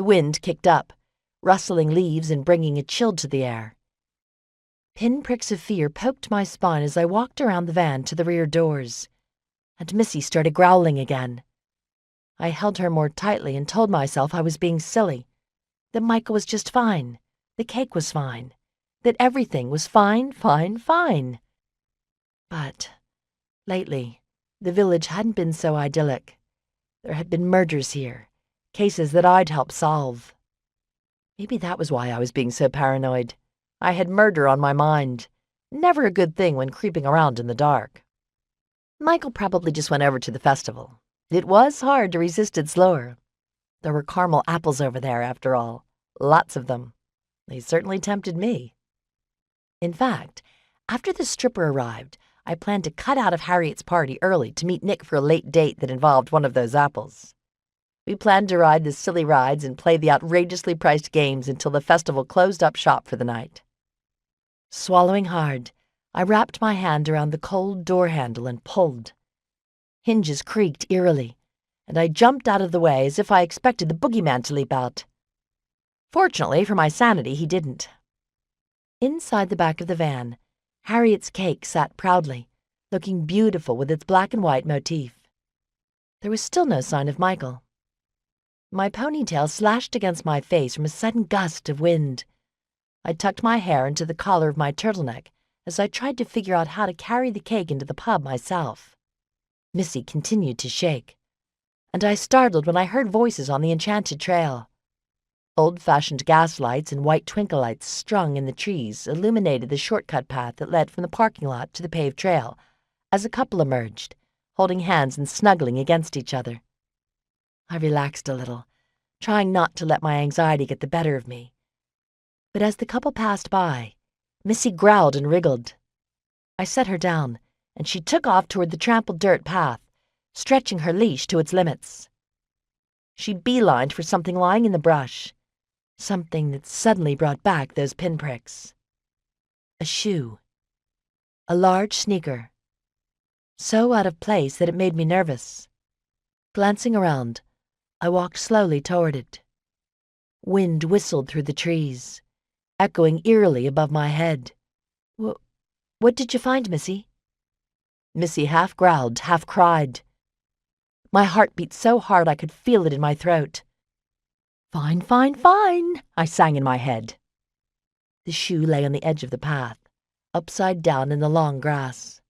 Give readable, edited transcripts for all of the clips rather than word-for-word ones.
wind kicked up, rustling leaves and bringing a chill to the air. Pinpricks of fear poked my spine as I walked around the van to the rear doors, and Missy started growling again. I held her more tightly and told myself I was being silly, that Michael was just fine, the cake was fine, that everything was fine, fine, fine. But lately, the village hadn't been so idyllic. There had been murders here, cases that I'd helped solve. Maybe that was why I was being so paranoid. I had murder on my mind. Never a good thing when creeping around in the dark. Michael probably just went over to the festival. It was hard to resist its lure. There were caramel apples over there, after all. Lots of them. They certainly tempted me. In fact, after the stripper arrived, I planned to cut out of Harriette's party early to meet Nick for a late date that involved one of those apples. We planned to ride the silly rides and play the outrageously priced games until the festival closed up shop for the night. Swallowing hard, I wrapped my hand around the cold door handle and pulled. Hinges creaked eerily, and I jumped out of the way as if I expected the boogeyman to leap out. Fortunately for my sanity, he didn't. Inside the back of the van, Harriette's cake sat proudly, looking beautiful with its black and white motif. There was still no sign of Michael. My ponytail slashed against my face from a sudden gust of wind. I tucked my hair into the collar of my turtleneck as I tried to figure out how to carry the cake into the pub myself. Missy continued to shake, and I startled when I heard voices on the enchanted trail. Old-fashioned gas lights and white twinkle lights strung in the trees illuminated the shortcut path that led from the parking lot to the paved trail as a couple emerged, holding hands and snuggling against each other. I relaxed a little, trying not to let my anxiety get the better of me. But as the couple passed by, Missy growled and wriggled. I set her down, and she took off toward the trampled dirt path, stretching her leash to its limits. She beelined for something lying in the brush, something that suddenly brought back those pinpricks. A shoe. A large sneaker. So out of place that it made me nervous. Glancing around, I walked slowly toward it. Wind whistled through the trees, echoing eerily above my head. What did you find, Missy?" Missy half growled, half cried. My heart beat so hard I could feel it in my throat. "Fine, fine, fine," I sang in my head. The shoe lay on the edge of the path, upside down in the long grass.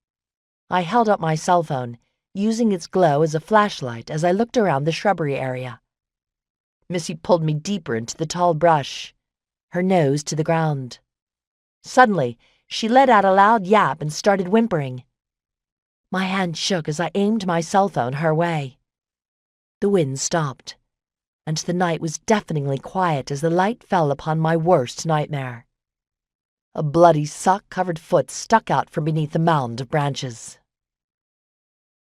I held up my cell phone, using its glow as a flashlight as I looked around the shrubbery area. Missy pulled me deeper into the tall brush, her nose to the ground. Suddenly, she let out a loud yap and started whimpering. My hand shook as I aimed my cell phone her way. The wind stopped, and the night was deafeningly quiet as the light fell upon my worst nightmare. A bloody sock-covered foot stuck out from beneath a mound of branches.